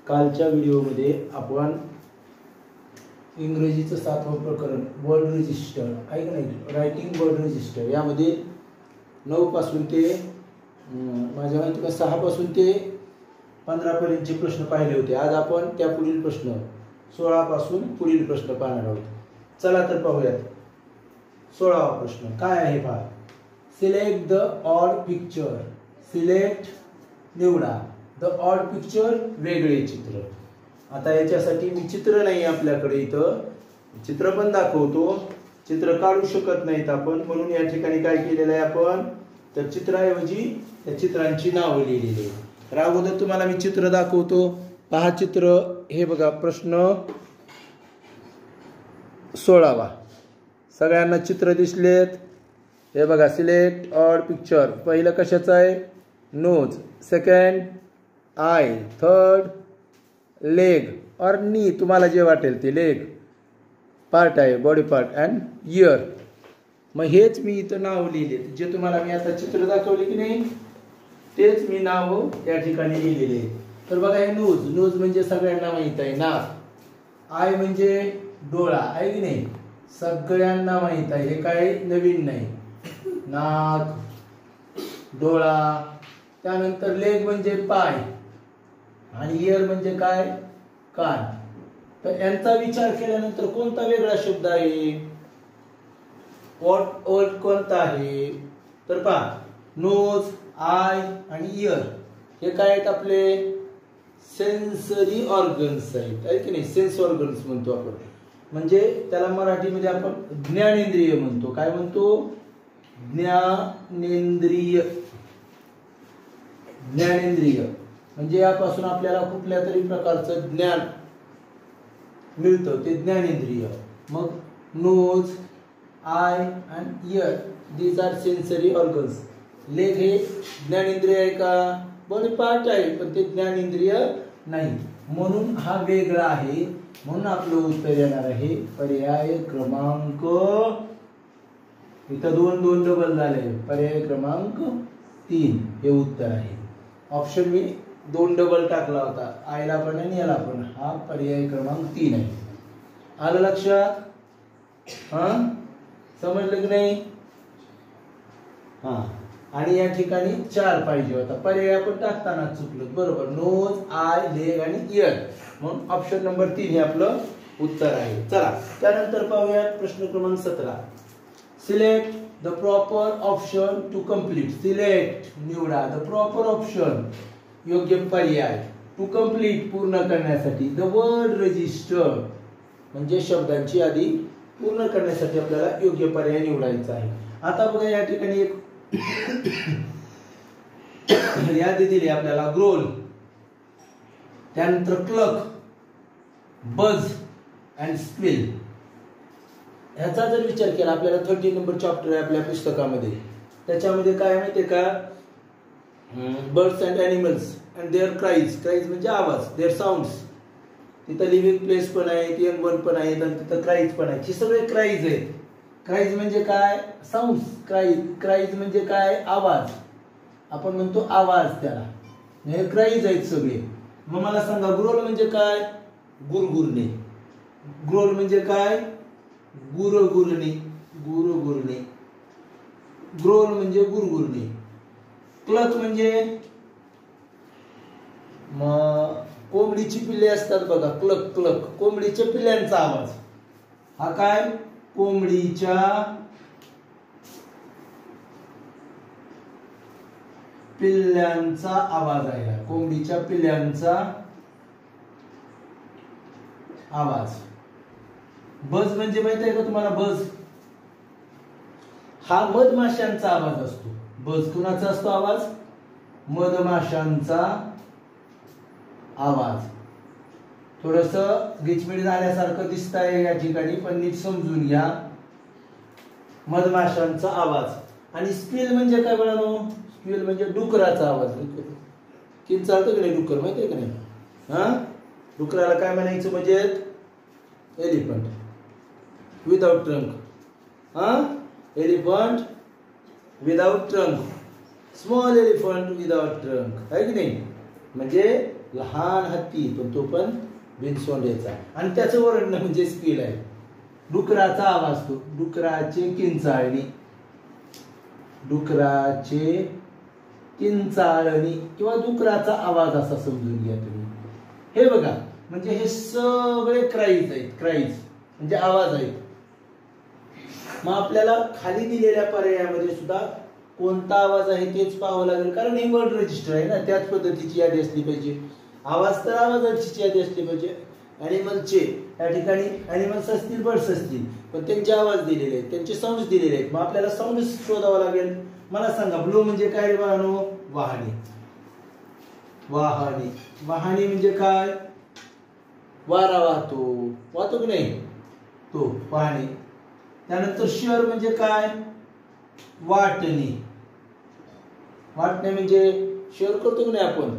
कालच्या व्हिडिओमध्ये आपण इंग्रजीचं 7वं प्रकरण वर्ड रजिस्टर आहे का नाही, रायटिंग वर्ड रजिस्टर, यामध्ये 9 पासून ते माझ्या माहिती 6 पासून ते 15 पर्यंतचे प्रश्न पाहिले होते. आज आपण त्या पुढील प्रश्न 16 पासून पुढील प्रश्न पाहणार आहोत. चला तर पाहूयात. 16वा प्रश्न काय आहे पहा. Select the odd picture. Select निवडा. द ऑड पिक्चर वेगळे चित्र. आता याच्यासाठी मी चित्र नाही आपल्याकडे, इथं चित्र पण दाखवतो. चित्र काढू शकत नाहीत आपण, म्हणून या ठिकाणी काय केलेलं आहे आपण, तर चित्राऐवजी त्या चित्रांची नावं लिहिलेली आहेत. तर अगोदर तुम्हाला मी चित्र दाखवतो. पहा चित्र हे बघा. प्रश्न 16वा. सगळ्यांना चित्र दिसलेत. हे बघा. Select odd picture. पहिलं कशाचं आहे, nose. Second eye. Third leg और नी, तुम्हाला जे वाटेल ते लेग पार्ट आहे, बॉडी पार्ट अँड इयर. मग हेच मी इथं नाव लिहिले, जे तुम्हाला मी आता चित्र दाखवले की नाही तेच मी नाव या ठिकाणी लिहिलेले. तर बघा हे नोज. नोज म्हणजे सगळ्यांना माहित आहे, नाक. आय म्हणजे डोळा आहे की नाही, सगळ्यांना माहित आहे, हे काय नवीन नाही. नाक, डोळा. त्यानंतर लेग म्हणजे पाय आणि इयर म्हणजे काय, कान. तर यांचा विचार केल्यानंतर कोणता वेगळा शब्द आहे, वर्ड कोणता आहे, तर पहा नोज, आय आणि इयर हे काय आहेत, आपले सेन्सरी ऑर्गन्स आहेत, आहे की नाही. सेन्स ऑर्गन्स म्हणतो आपण, म्हणजे त्याला मराठीमध्ये आपण ज्ञानेंद्रिय म्हणतो. काय म्हणतो, ज्ञानेंद्रिय. ज्ञानेंद्रिय म्हणजे यापासून आपल्याला कुठल्या तरी प्रकारचं ज्ञान मिळतं, ते ज्ञानेंद्रिय. मग nose, eye and ear these are sensory organs. Leg हे ज्ञानेंद्रिय आहे का, बॉडी पार्ट आहे, पण ते ज्ञानेंद्रिय नाही, म्हणून हा वेगळा आहे. म्हणून आपलं उत्तर येणार आहे पर्याय क्रमांक, इथं 2 डबल झाले, पर्याय क्रमांक 3 हे उत्तर आहे. ऑप्शन मी 2 डबल टाकला होता, आयला पण आणि याला पण. हा पर्याय क्रमांक 3 आहे. आलं लक्षात? हा, समजलं की नाही? हा. आणि या ठिकाणी 4 पाहिजे होता, पर्याय आपण टाकताना चुकलो. बरोबर, नोज, आय, लेग आणि इयर, म्हणून ऑप्शन नंबर 3 हे आपलं उत्तर आहे. चला त्यानंतर पाहूया प्रश्न क्रमांक 17. Select the proper option to complete. Select निवडा. द प्रॉपर ऑप्शन योग्य पर्याय. टू कंप्लीट पूर्ण करण्यासाठी. द वर्ड रजिस्टर म्हणजे शब्दांची यादी पूर्ण करण्यासाठी आपल्याला योग्य पर्याय निवडायचा आहे. आता बघा या ठिकाणी एक यादी दिली आपल्याला. ग्रोल, त्यानंतर क्लक, बज अँड स्क्विल. ह्याचा जर विचार केला, आपल्याला 30 नंबर चॅप्टर आहे आपल्या पुस्तकामध्ये, त्याच्यामध्ये काय माहितीये का, birds and animals and their cries. Cries म्हणजे आवाज, देअर साऊंड्स. तिथं लिव्हिंग प्लेस पण आहेत, यंग बर्ड पण आहेत आणि तिथं क्राईज पण आहेत. हे सगळे क्राईज आहेत. क्राईज म्हणजे काय, साऊंड्स. क्राईज म्हणजे काय, आवाज. आपण म्हणतो आवाज त्याला, हे क्राईज आहेत सगळे. मग मला सांगा ग्रोल म्हणजे काय, गुरगुरणे. ग्रोल म्हणजे काय, गुरगुरणे. गुरगुरणे. ग्रोल म्हणजे गुरगुरणे. क्लक म्हणजे कोंबडीची पिल्ले असतात बघा, क्लक. क्लक कोंबडीच्या पिल्ल्यांचा आवाज. हा काय, कोंबडीच्या पिल्ल्यांचा आवाज आहे. कोंबडीच्या पिल्ल्यांचा आवाज. बज म्हणजे माहिती आहे का तुम्हाला, बज हा मधमाशांचा आवाज असतो. बज कुणाचा असतो आवाज, मधमाशांचा आवाज. थोडस गिचमिड झाल्यासारखं दिसत आहे या ठिकाणी, पण नीट समजून घ्या. मधमाशांचा आवाज. आणि स्क्विल म्हणजे काय बघा, स्क्विल म्हणजे डुकराचा आवाज. किती चालतं की नाही डुकर, माहिती आहे का नाही. हा, डुकराला काय म्हणायचं म्हणजे एलिफंट विदाउट ट्रंक. हा, elephant without trunk, small elephant without trunk, आहे की नाही. म्हणजे लहान हत्ती, पण तो पण बिनसोंडेचा, आणि त्याचं वर्णन म्हणजे स्किल आहे. डुकराचा आवाज, तो डुकराचे किंचाळणी, डुकराचे किंचाळणी किंवा डुकराचा आवाज असा समजून घ्या तुम्ही. हे बघा, म्हणजे हे सगळे क्राईज आहेत, क्राईज म्हणजे आवाज आहेत. मग आपल्याला खाली दिलेल्या पर्यायामध्ये सुद्धा कोणता आवाज आहे तेच पाहावं लागेल, कारण हे वर्ड रजिस्टर आहे ना, त्याच पद्धतीची यादी असली पाहिजे. आवाज तर आवाजाचीच यादी असली पाहिजे. ॲनिमलचे या ठिकाणी ॲनिमल्स असतील, बर्ड्स असतील, पण त्यांचे आवाज दिलेले आहेत, त्यांचे साऊंड्स दिलेले आहेत. मग आपल्याला साऊंड्स शोधावं लागेल. मला सांगा, ब्लो म्हणजे काय रे बाळांनो? वाहने. वाहने, वाहने म्हणजे काय? वारा वाहतो, वाहतो की नाही तो वाहने. त्यानंतर शेअर म्हणजे काय? वाटणे. वाटणे म्हणजे शेअर करतो की नाही आपण?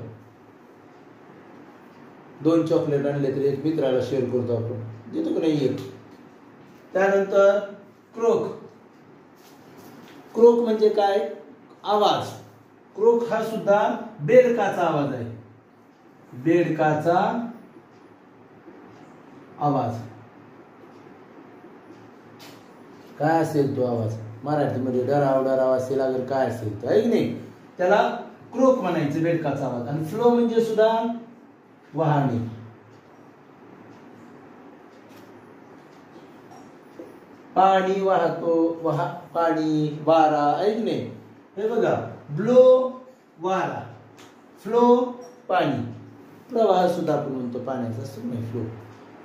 2 चॉकलेट आणले तर एक मित्राला शेअर करतो आपण, देतो की नाही एक. त्यानंतर क्रोक. क्रोक म्हणजे काय? आवाज. क्रोक हा सुद्धा बेडकाचा आवाज आहे, बेडकाचा आवाज. काय असेल तो आवाज? मराठीमध्ये डराव डराव असेल, अगर काय असेल तो, आहे की नाही? त्याला क्रोक म्हणायचं, बेडकाचा आवाज. आणि फ्लो म्हणजे सुद्धा वाहने. पाणी वाहतो, पाणी, वारा, आहे की नाही? हे बघा, ब्लो वारा, फ्लो पाणी, प्रवाह सुद्धा आपण म्हणतो पाण्याचा, असतो नाही फ्लो.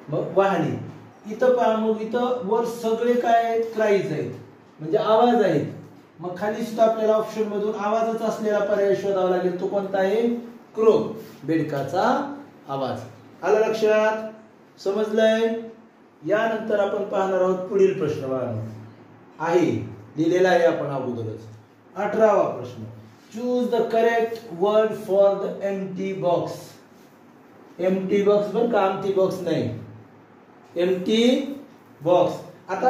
मग वाहने. इथं पहा, मग इथं वर सगळे काय आहेत? क्राईज आहेत, म्हणजे आवाज आहेत. मग खाली सुद्धा आपल्याला ऑप्शन मधून आवाजच असलेला पर्याय शोधावा लागेल. तो कोणता आहे? क्रोक, बेडकाचा आवाज. आलं लक्षात? समजलंय? यानंतर आपण पाहणार आहोत पुढील प्रश्न. आहे दिलेला आहे आपण अगोदरच. 18वा प्रश्न. Choose the correct word for the empty box. Empty box बरं का, एम्प्टी बॉक्स नाही, एम्प्टी बॉक्स. आता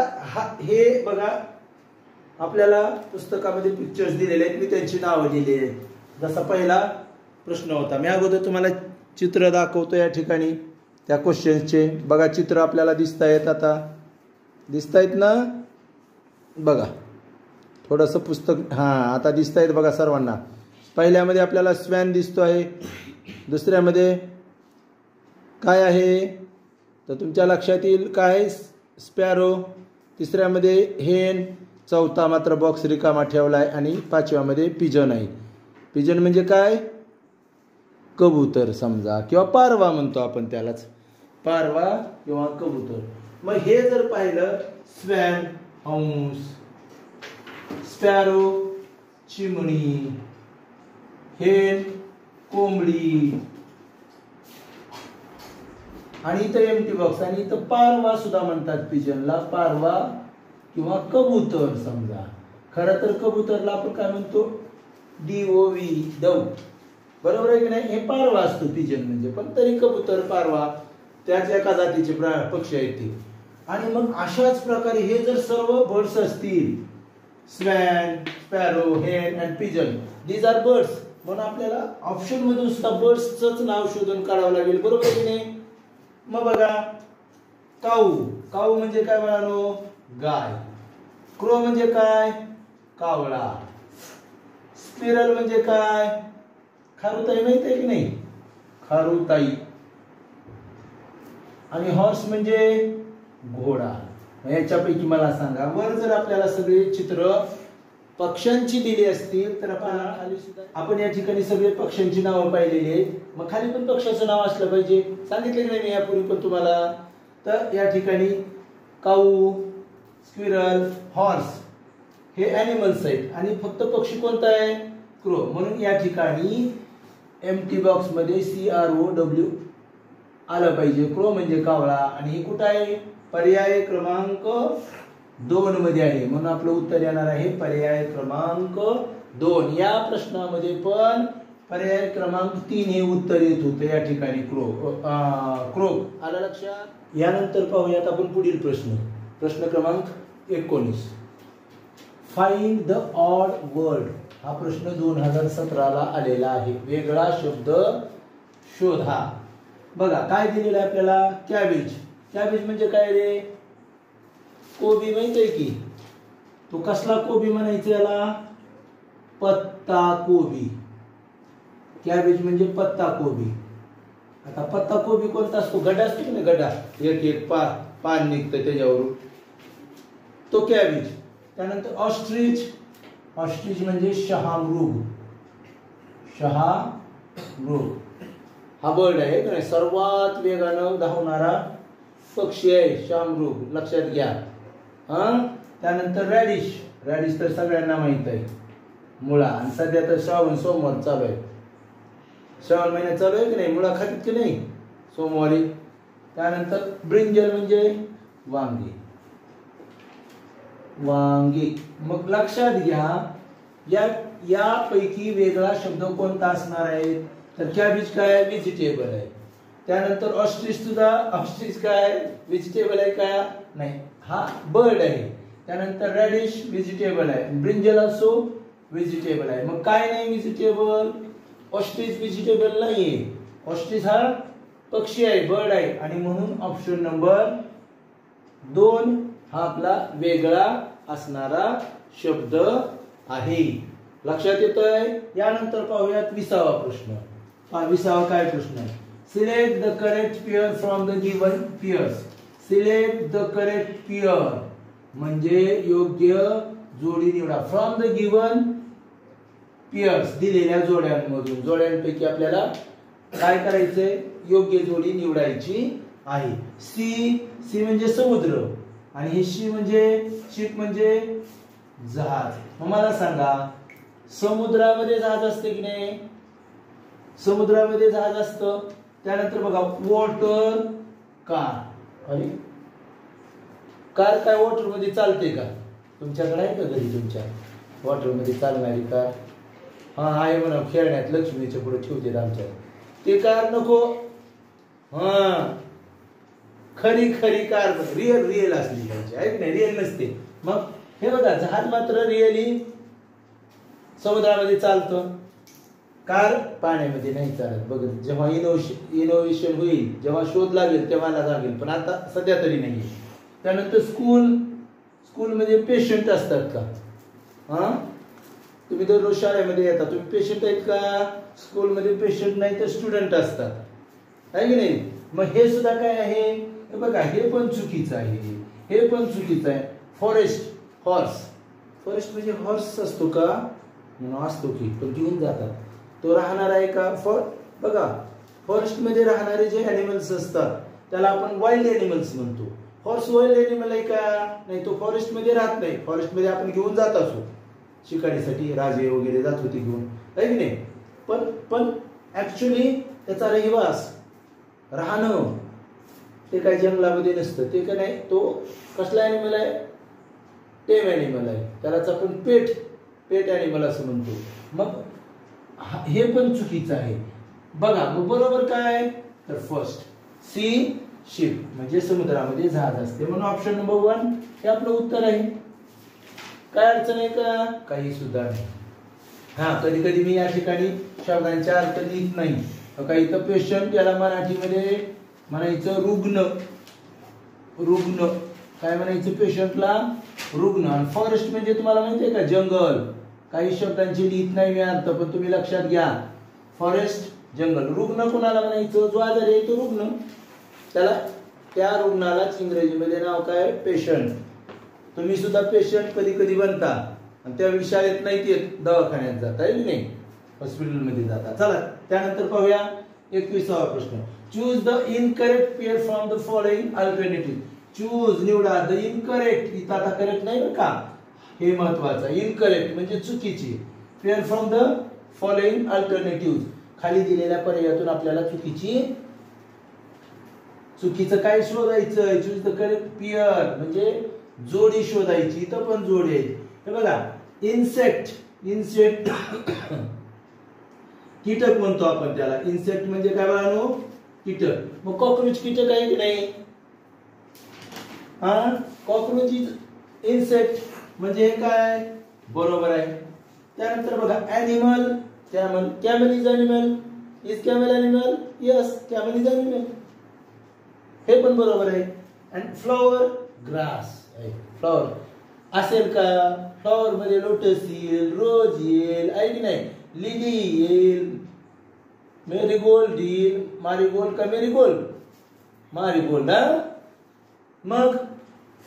हे बघा, आपल्याला पुस्तकामध्ये पिक्चर्स दिलेले आहेत, मी त्यांची नावं दिली आहेत. जसा पहिला प्रश्न होता, मी अगोदर तुम्हाला चित्र दाखवतो या ठिकाणी त्या क्वेश्चन्सचे. बघा, चित्र आपल्याला दिसत आहेत, आता दिसत आहेत ना? बघा थोडंसं पुस्तक, हां आता दिसत आहेत बघा सर्वांना. पहिल्यामध्ये आपल्याला स्वॅन दिसतो आहे, दुसऱ्यामध्ये काय आहे तर तुमच्या लक्षात येईल काय? स्पॅरो. तिसऱ्यामध्ये हेन. चौथा मात्र बॉक्स रिकामा ठेवला आहे. आणि 5व्यामध्ये पिजन आहे. पिजन म्हणजे काय? कबूतर समजा, किंवा पारवा म्हणतो आपण त्यालाच, पारवा किंवा कबूतर. मग हे जर पाहिलं, स्वॅन हंस, स्पॅरो चिमणी, हेन कोंबडी, आणि इथं एम्प्टी बॉक्स, आणि इथं पारवा सुद्धा म्हणतात पिजनला, पारवा किंवा कबूतर समजा. खरं तर कबूतरला आपण काय म्हणतो? DOV, डव, बरोबर आहे की नाही? हे पारवा असतो पिजन म्हणजे, पण तरी कबूतर, पारवा त्याच एका जातीचे पक्षी आहेत ते. आणि मग अशाच प्रकारे हे जर सर्व बर्ड्स असतील, swan, sparrow, hen and pigeon, these are birds, म्हणून आपल्याला ऑप्शन मधून सुद्धा बर्ड्सच नाव शोधून काढावं लागेल, बरोबर की नाही? मग बघा, काऊ. काऊ म्हणजे काय म्हणालो? गाय. क्रो म्हणजे काय? कावळा. स्क्विरल म्हणजे काय? खारुताई, माहित आहे की नाही? खारुताई. आणि हॉर्स म्हणजे घोडा. याच्यापैकी मला सांगा, वर जर आपल्याला सगळे चित्र पक्ष्यांची दिली असतील तर आपल्याला खाली सुद्धा आपण या ठिकाणी सगळे पक्ष्यांची नावं पाहिलेली आहेत. मग खाली पण पक्ष्याचं नाव असलं पाहिजे, सांगितलं की नाही मी यापूर्वी पण तुम्हाला? तर या ठिकाणी काऊ, स्क्विरल, हॉर्स हे ॲनिमल्स आहेत, आणि फक्त पक्षी कोणता आहे? क्रो. म्हणून या ठिकाणी एम्प्टी बॉक्स मध्ये CROW आलं पाहिजे. क्रो म्हणजे कावळा, आणि हे कुठं आहे? पर्याय क्रमांक 2 मध्ये आहे. म्हणून आपलं उत्तर येणार आहे पर्याय क्रमांक 2. या प्रश्नामध्ये पण पर्याय क्रमांक 3 हे उत्तर येत होतं या ठिकाणी, क्रो. आलं लक्षात? यानंतर पाहूयात आपण पुढील प्रश्न. प्रश्न क्रमांक 19. Find the odd word. हा प्रश्न 2017 ला आलेला आहे. वेगळा शब्द शोधा. बघा काय दिलेलं आहे आपल्याला, कॅबेज. कॅबेज म्हणजे काय रे, कोबी माहितीये की. तो कसला कोबी म्हणायचं याला, पत्ता कोबी. कॅबेज म्हणजे पत्ता कोबी. आता पत्ता कोबी कोणता असतो, गड्डा असतो की नाही, गड्डा एक एक पान निघतं त्याच्यावरून, तो कॅबेज. त्यानंतर ऑस्ट्रिच. ऑस्ट्रिच म्हणजे शहामृग. शहामृग हा बर्ड आहे का नाही, सर्वात वेगानं धावणारा पक्षी आहे शहामृग, लक्षात घ्या. त्यानंतर रॅडिश. रॅडिश तर सगळ्यांना माहित आहे, मुळा. आणि सध्या तर श्रावण सोमवार चालू आहे, श्रावण महिन्यात चालू आहे की नाही, मुळा खातात की नाही सोमवारी. त्यानंतर ब्रिंजल म्हणजे वांगी. वांगी. मग लक्षात घ्या यापैकी वेगळा शब्द कोणता असणार आहे, तर कॅबेज काय, व्हेजिटेबल आहे. त्यानंतर ऑस्ट्रिच सुद्धा, ऑस्ट्रिच काय व्हेजिटेबल आहे का, नाही, हा बर्ड आहे. त्यानंतर रॅडिश व्हेजिटेबल आहे, ब्रिंजल असो व्हेजिटेबल आहे. मग काय नाही व्हेजिटेबल, ऑस्ट्रिच व्हेजिटेबल नाहीये. ऑस्ट्रिच हा पक्षी आहे, बर्ड आहे. आणि म्हणून ऑप्शन नंबर 2 हा आपला वेगळा असणारा शब्द आहे. लक्षात येतोय. यानंतर पाहूयात 20वा प्रश्न. 20वा काय प्रश्न आहे, select the correct pair from the given pairs. Select the correct pair म्हणजे योग्य जोडी निवडा. फ्रॉम द गिवन पेअर्स दिलेल्या जोड्यांमधून, जोड्यांपैकी आपल्याला काय करायचंय, योग्य जोडी निवडायची आहे. सी म्हणजे समुद्र, आणि हे शिप म्हणजे जहाज. मग मला सांगा, समुद्रामध्ये जहाज असते की नाही, समुद्रामध्ये जहाज असतं. त्यानंतर बघा वॉटर कार. अरे कार काय वॉटर मध्ये चालते का, तुमच्याकडे आहे का घरी तुमच्या वॉटर मध्ये चालणारी कार? हा आहे म्हणा, खेळण्यात लक्ष्मीच्या पुढे ठेवते आमच्या. ते कार नको, खरी कार रिअल असली पाहिजे, आहे की नाही, रिअल नसते. मग हे बघा, जहाज मात्र रिअली समुद्रामध्ये चालतं, कार पाण्यामध्ये नाही चालत. बघ, जेव्हा इनोव्हेशन होईल, जेव्हा शोध लागेल तेव्हा लागेल, पण आता सध्या तरी नाही. त्यानंतर स्कूलमध्ये पेशंट असतात का, तुम्ही दररोज शाळेमध्ये येता, तुम्ही पेशंट आहेत का? स्कूलमध्ये पेशंट नाही तर स्टुडंट असतात, आहे की नाही. मग हे सुद्धा काय आहे, हे बघा, हे पण चुकीचं आहे, हे पण चुकीचं आहे. हॉर्स म्हणजे हॉर्स असतो का, असतो की, पण घेऊन जातात, तो राहणार आहे का? बघा, फॉरेस्ट मध्ये राहणारे जे अॅनिमल्स असतात त्याला आपण वाईल्ड अॅनिमल्स म्हणतो. हॉर्स वाईल्ड अॅनिमल आहे का? नाही, तो फॉरेस्ट मध्ये राहत नाही. फॉरेस्ट मध्ये आपण घेऊन जात असो, शिकारीसाठी राजे वगैरे जात होते घेऊन, आहे की नाही. पण ऍक्च्युली त्याचा रहिवास, राहणं ते काही जंगलामध्ये नसतं. ते काय नाही, तो कसला अॅनिमल आहे, टेम अॅनिमल आहे, त्यालाच आपण पेट अॅनिमल असं म्हणतो. मग हे पण चुकीचं आहे. बघा, मग बरोबर काय, तर फर्स्ट सी शिप म्हणजे समुद्रामध्ये जहाज असते, म्हणून ऑप्शन नंबर 1 हे आपलं उत्तर आहे. काय अडचण आहे का? काही सुद्धा नाही. कधी कधी मी या ठिकाणी शब्दांचा अर्थ लिहित नाही. काही तर पेशंट, याला मराठीमध्ये म्हणायचं रुग्ण. काय म्हणायचं पेशंटला? रुग्ण. आणि फॉरेस्ट म्हणजे तुम्हाला माहिती आहे का, जंगल. काही शब्दांचे लिहित नाही मी अर्थ, पण तुम्ही लक्षात घ्या, फॉरेस्ट जंगल. रुग्ण कोणाला म्हणायचं? जो आजारी आहे तो रुग्ण, त्या रुग्णालाच इंग्रजीमध्ये नाव काय? पेशंट. तुम्ही सुद्धा पेशंट कधी कधी बनता, आणि त्या शाळेत नाही येत, दवाखान्यात जाता, आहे की नाही, हॉस्पिटलमध्ये जाता. चला त्यानंतर पाहूया 21वा प्रश्न. Choose the incorrect pair from the following alternative. Choose निवडा द इनकरेक्ट, इथं आता करेक्ट नाही बरं का, हे महत्वाचं. इनकरेक्ट म्हणजे चुकीची. Pair from the following alternative, खाली दिलेल्या पर्यायातून आपल्याला चुकीचं काय शोधायचं. चूज द करेक्ट पेअर म्हणजे जोडी शोधायची. इथं पण जोडी आहे. हे बघा, इन्सेक्ट कीटक म्हणतो आपण त्याला. इन्सेक्ट म्हणजे काय बघा, कीटक. मग कॉकरोच कीटक आहे की नाही? कॉकरोच इन्सेक्ट म्हणजे हे काय? बरोबर आहे. त्यानंतर बघा, animal, camel is animal. Is camel animal? Yes, camel is animal. हे पण बरोबर आहे. अँड फ्लॉवर, ग्रास आहे. फ्लॉवर असेल का? फ्लॉवर मध्ये लोटस येईल, रोज येईल, आहे की नाही, लिली येईल, मेरीगोल्ड येईल. मारीगोल्ड का मेरीगोल्ड? मारीगोल्ड. मग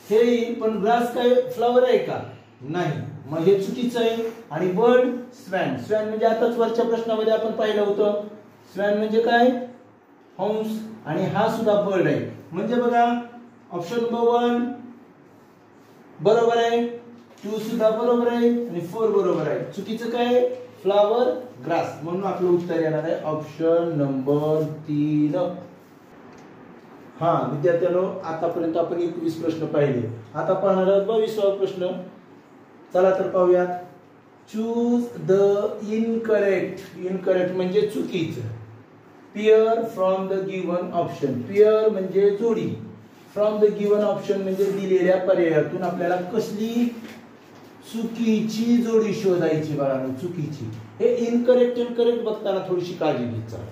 हे येईल, पण ग्रास काय फ्लॉवर आहे का? नाही. मग हे चुकीचं आहे. आणि बर्ड, स्वॅन. स्वॅन म्हणजे आताच वरच्या प्रश्नामध्ये आपण पाहिलं होतं. स्वॅन म्हणजे काय? हंस. आणि हा सुद्धा बर्ड आहे. म्हणजे बघा ऑप्शन नंबर 1 बरोबर आहे, 2 सुद्धा बरोबर आहे आणि 4 बरोबर आहे. चुकीचं काय? Flower, grass. म्हणून आपलं उत्तर येणार आहे ऑप्शन नंबर 3. हा विद्यार्थ्यांनो, आतापर्यंत आपण 21 प्रश्न पाहिले. आता पाहणार आहोत 22वा प्रश्न. चला तर पाहूयात. Choose the incorrect. इनकरेक्ट म्हणजे चुकीचं. Pair from the given option. Pair म्हणजे जोडी. फ्रॉम द गिवन ऑप्शन म्हणजे दिलेल्या पर्यायातून आपल्याला कसली चुकीची जोडी शोधायची. बघा चुकीची. हे इनकरेक्ट इनकरेक्ट बघताना थोडीशी काळजी घेत चला.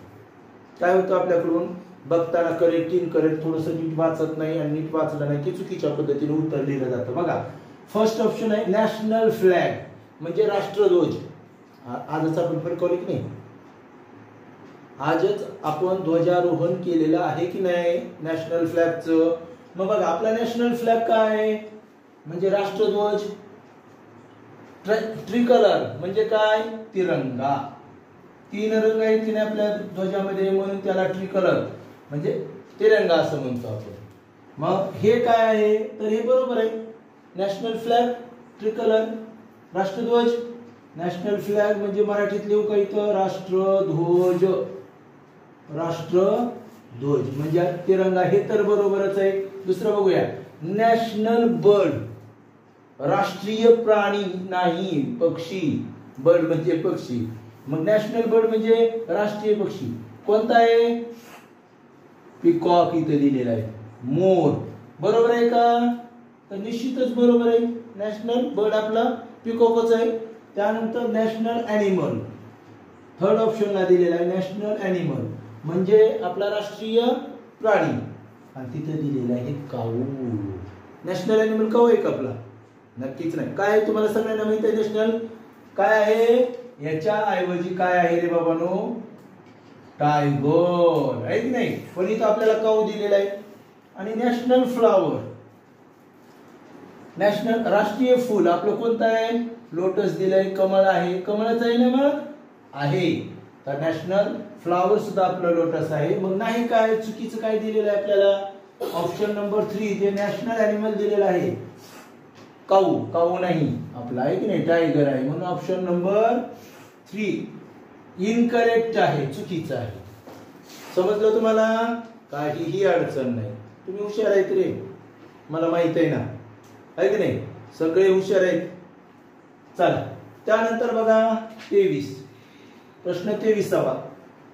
काय होतं आपल्याकडून बघताना करेक्ट इनकरेक्ट थोडंसं नीट वाचत नाही आणि नीट वाचलं नाही की चुकीच्या पद्धतीने उत्तर लिहिलं जातं. बघा फर्स्ट ऑप्शन आहे नॅशनल फ्लॅग म्हणजे राष्ट्रध्वज. आजच आपण फडकवले की नाही? आजच आपण ध्वजारोहण केलेलं आहे की नाही नॅशनल फ्लॅगचं? मग बघा आपला नॅशनल फ्लॅग काय आहे? म्हणजे राष्ट्रध्वज. ट्रिकलर म्हणजे काय? तिरंगा. 3 रंग आहेत की नाही आपल्या ध्वजामध्ये, म्हणून त्याला ट्रिकलर म्हणजे तिरंगा असं म्हणतो आपण. मग हे काय आहे? तर हे बरोबर आहे. नॅशनल फ्लॅग, ट्रिकलर, राष्ट्रध्वज. नॅशनल फ्लॅग म्हणजे मराठीत लिहू का इथं? राष्ट्रध्वज. राष्ट्रध्वज म्हणजे तिरंगा. हे तर बरोबरच आहे. दुसरं बघूया. National bird. राष्ट्रीय प्राणी नाही, पक्षी. बर्ड म्हणजे पक्षी. मग नॅशनल बर्ड म्हणजे राष्ट्रीय पक्षी कोणता आहे? पिकॉक इथे दिलेला आहे. मोर. बरोबर आहे का? तर निश्चितच बरोबर आहे. नॅशनल बर्ड आपला पिकॉकच आहे. त्यानंतर नॅशनल ॲनिमल थर्ड ऑप्शनला दिलेला आहे. नॅशनल ॲनिमल म्हणजे आपला राष्ट्रीय प्राणी आणि तिथे दिलेला आहे काऊ. नॅशनल ॲनिमल काऊ आहे का आपला? नक्कीच नाही. काय आहे तुम्हाला सगळ्यांना माहिती आहे नॅशनल काय आहे? याच्या ऐवजी काय आहे रे बाबांनो? टायगर आहे की नाही? पण इथं आपल्याला काऊ दिलेला आहे. आणि नॅशनल फ्लॉवर, नॅशनल राष्ट्रीय फूल आपलं कोणतं आहे? लोटस दिलंय. कमळ आहे. कमळच आहे ना? मग आहे. तर नॅशनल फ्लॉवर सुद्धा आपलं लोटस आहे. मग नाही काय? चुकीचं काय दिलेलं आहे आपल्याला? ऑप्शन नंबर 3 जे नॅशनल ॲनिमल दिलेलं आहे काऊ. काऊ नाही आपला आहे की नाही? टायगर आहे. म्हणून ऑप्शन नंबर 3 इनकरेक्ट आहे, चुकीचं आहे. समजलं तुम्हाला? काहीही अडचण नाही. तुम्ही हुशार आहेत रे, मला माहित आहे ना, आहे की नाही? सगळे हुशार आहेत. चला त्यानंतर बघा 23 प्रश्न 23वा.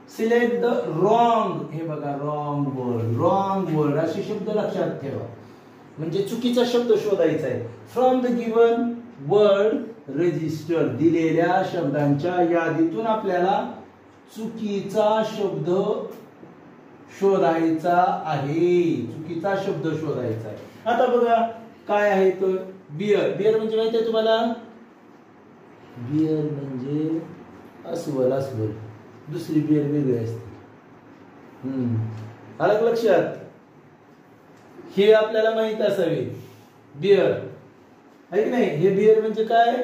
Select the wrong. हे बघा रॉंग वर्ड. रॉंग वर्ड असे शब्द लक्षात ठेवा. म्हणजे चुकीचा शब्द शोधायचा आहे. From the given word register. दिलेल्या शब्दांच्या यादीतून आपल्याला चुकीचा शब्द शोधायचा आहे. चुकीचा शब्द शोधायचा आहे. आता बघा काय आहे तर बियर. बियर म्हणजे माहिती आहे तुम्हाला? बियर म्हणजे अस्वल. अस्वल. दुसरी बियर वेगळी असते. आलं लक्षात? हे आपल्याला माहित असावे. बियर आहे की नाही? हे बियर म्हणजे काय?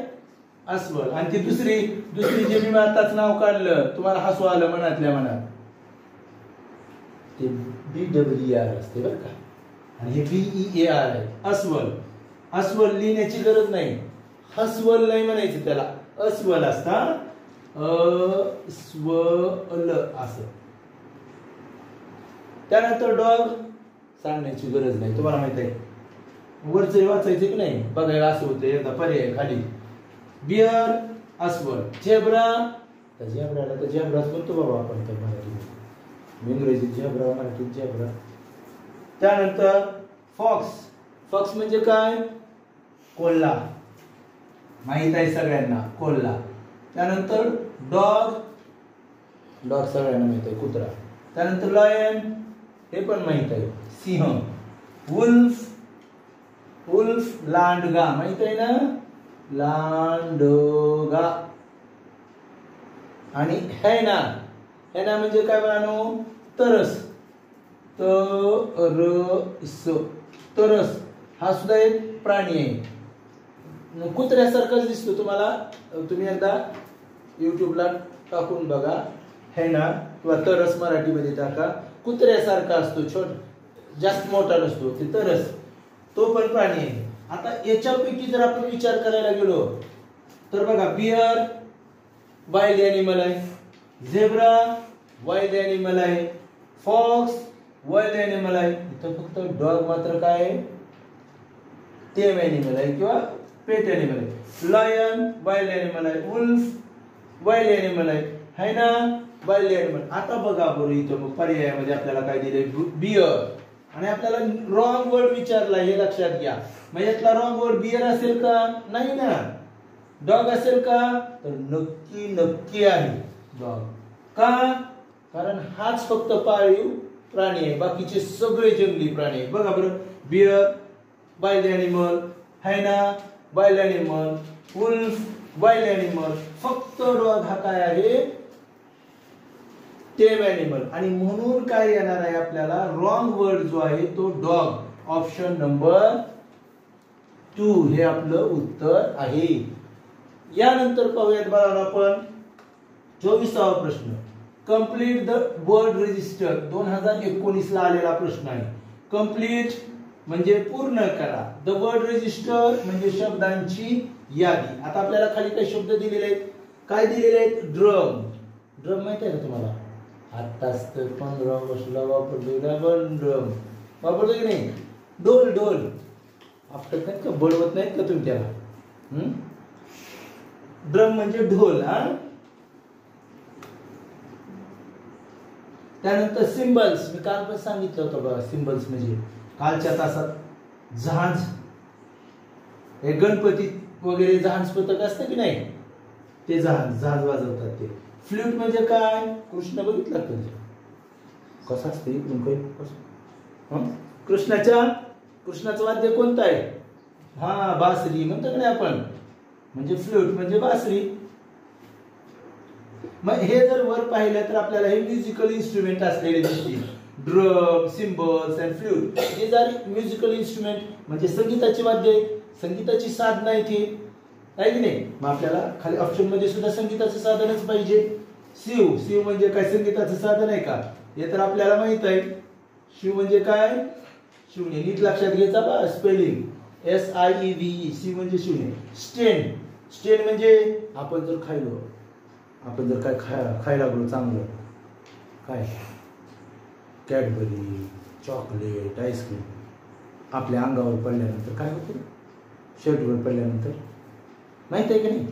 अस्वल. आणि ती दुसरी जे मी आताच नाव काढलं तुम्हाला हसू आलं मनातल्या मनात, ते BWR असते बरं का. आणि हे BEAR आहे. अस्वल. अस्वल लिहिण्याची गरज नाही. हसवल नाही म्हणायचं त्याला. अस्वल असता. अस्वल असं. त्यानंतर डॉग सांगण्याची गरज नाही, तुम्हाला माहित आहे. वरचं वाचायचं की नाही? बघा असं होतं. एकदा पर्याय खाली बियर, अस्वल. झेब्रा. तर झेब्राला तर झेब्राच म्हणतो बाबा आपण तर मराठीत. इंग्रजीत झेब्रा, मराठीत झेब्रा. त्यानंतर फॉक्स. फॉक्स म्हणजे काय? कोल्हा. माहित आहे सगळ्यांना कोल्हा. त्यानंतर डॉग. डॉग सगळ्यांना माहित आहे, कुत्रा. त्यानंतर लॉयन हे पण माहित आहे, सिंह. वुल्फ वुल्फ लांडगा माहित आहे ना, लांडगा. आणि हैना, हैना म्हणजे काय बाळांनो, तरस. तरस, तरस हा सुद्धा एक प्राणी आहे, कुत्र्यासारखाच दिसतो तुम्हाला. तुम्ही एकदा युट्यूबला टाकून बघा, हैना किंवा तरस मराठीमध्ये टाका. कुत्र्यासारखा असतो, जास्त मोठा नसतो, ते तरस, तो पण प्राणी आहे. आता याच्यापैकी जर आपण विचार करायला गेलो तर बघा, बियर वाईल्ड ॲनिमल आहे, झेब्रा वाईल्ड ॲनिमल आहे, फॉक्स वाईल्ड ॲनिमल आहे. इथं फक्त डॉग मात्र काय आहे, टेम ॲनिमल आहे किंवा पेट ॲनिमल आहे. लायन वाईल्ड ॲनिमल आहे, वुल्फ वाईल्ड ॲनिमल आहे, हैना वाईल्ड ॲनिमल. आता बघा बरं, इथं मग पर्यायामध्ये आपल्याला काय दिले, बियर. आणि आपल्याला रॉंग वर्ड विचारला, हे लक्षात घ्या. मग यातला रॉंग वर्ड बियर असेल का, नाही ना. डॉग असेल का, तर नक्की नक्की आहे डॉग. का, कारण हाच फक्त पाळीव प्राणी आहे, बाकीचे सगळे जंगली प्राणी आहे. बघा बरं, bear wild animal, hyena wild animal, wolf wild animal. फक्त डॉग हा काय आहे, टेम ॲनिमल. आणि म्हणून काय येणार आहे आपल्याला, रॉंग वर्ड जो आहे तो डॉग. ऑप्शन नंबर 2 हे आपलं उत्तर आहे. यानंतर पाहूयात बाळांनो आपण 24वा प्रश्न. Complete the word register. 2019 ला आलेला प्रश्न आहे. कंप्लीट म्हणजे पूर्ण करा, द वर्ड रजिस्टर म्हणजे शब्दांची यादी. आता आपल्याला खाली काही शब्द दिलेले आहेत, काय दिलेले आहेत, ड्रम. ड्रम माहिती आहे का तुम्हाला, आताच तर 15 ऑगस्टला वापरलेला ड्रम वापरतो की नाही. डोल, डोल आपटत नाहीत का, बडवत नाहीत का तुम्ही त्याला. ड्रम म्हणजे ढोल. त्यानंतर सिम्बल्स, मी काल पण सांगितलं होतं बघा, सिम्बल्स म्हणजे कालच्या तासात झांज, हे गणपती वगैरे झांज पथक असतं की नाही, ते झांज वाजवतात ते. फ्लूट म्हणजे काय, कृष्ण बघितला कसा असते, कृष्णाचं वाद्य कोणतं आहे, हा बासरी म्हणतो की नाही आपण, म्हणजे फ्लूट म्हणजे बासरी. मग हे जर वर पाहिलं तर आपल्याला हे म्युझिकल इन्स्ट्रुमेंट असलेले दिसतील. Drum, cymbals and flute, these are musical instrument, म्हणजे संगीताची वाद्य, संगीताची साधनं आहे ती, आहे की नाही. मग आपल्याला खाली ऑप्शन मध्ये सुद्धा संगीताचं साधनच पाहिजे. शिव, शिव म्हणजे काय, संगीताचं साधन आहे का, हे तर आपल्याला माहित आहे. शिव म्हणजे काय, शिवणे, नीट लक्षात घ्यायचा बा स्पेलिंग, SIEVE, शिव म्हणजे शिवणे. स्टेन, स्टेन म्हणजे आपण जर खायलो, आपण जर काय खायला लागलो चांगलं, काय कॅडबरी, चॉकलेट, आईस्क्रीम आपल्या अंगावर पडल्यानंतर काय होतं, शर्टवर पडल्यानंतर, माहित आहे की नाही.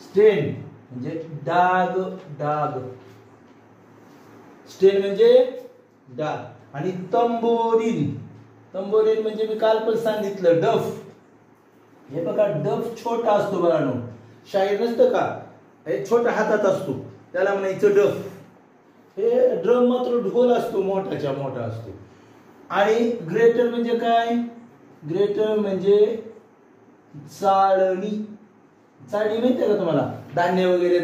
स्टेन म्हणजे डाग, डाग, स्टेन म्हणजे डाग. आणि तंबोरीन, तंबोरीन म्हणजे मी काल पण सांगितलं डफ. हे बघा, डफ छोटा असतो बघानो, शाहीर नसतं का, हे छोटा हातात असतो, त्याला म्हणायचं डफ. हे ड्रम मात्र ढोल असतो, मोठाच्या मोठा असतो. आणि ग्रेटर म्हणजे काय, ग्रेटर म्हणजे चाळणी. चाळणी माहितीये का तुम्हाला, धान्य वगैरे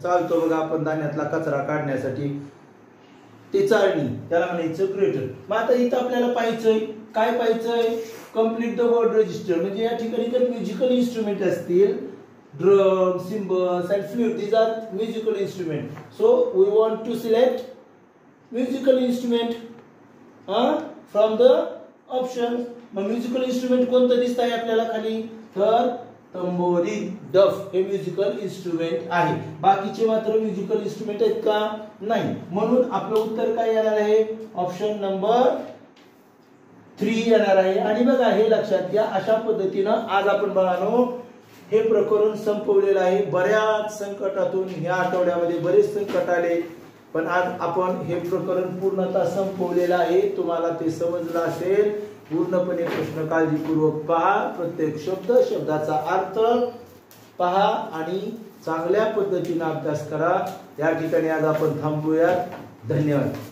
चालतो बघा आपण, धान्यातला कचरा काढण्यासाठी, ते चाळणी, त्याला म्हणायचं ग्रेटर. मग आता इथं आपल्याला पाहायचंय, काय पाहायचंय, कंप्लीट द वर्ड रजिस्टर. म्हणजे या ठिकाणी जर म्युझिकल इन्स्ट्रुमेंट असतील, drum, cymbals and flute, these are musical instrument. So we want to select musical instrument from the option. मग म्युझिकल इन्स्ट्रुमेंट कोणतं दिसत आहे आपल्याला खाली, तर तंबोरी, डफ हे म्युझिकल इन्स्ट्रुमेंट आहे. बाकीचे मात्र म्युझिकल इन्स्ट्रुमेंट आहेत का, नाही. म्हणून आपलं उत्तर काय येणार आहे, ऑप्शन नंबर 3 येणार आहे. आणि बघा, हे लक्षात घ्या, अशा पद्धतीनं आज आपण बघानो हे प्रकरण संपवलेलं आहे. बऱ्याच संकटातून ह्या आठवड्यामध्ये बरेच संकट आले, पण आज आपण हे प्रकरण पूर्णतः संपवलेलं आहे. तुम्हाला ते समजलं असेल. पूर्णपणे प्रश्न काळजीपूर्वक पहा, प्रत्येक शब्द, शब्दाचा अर्थ पहा आणि चांगल्या पद्धतीने अभ्यास करा। या ठिकाणी आज आपण थांबूया। धन्यवाद।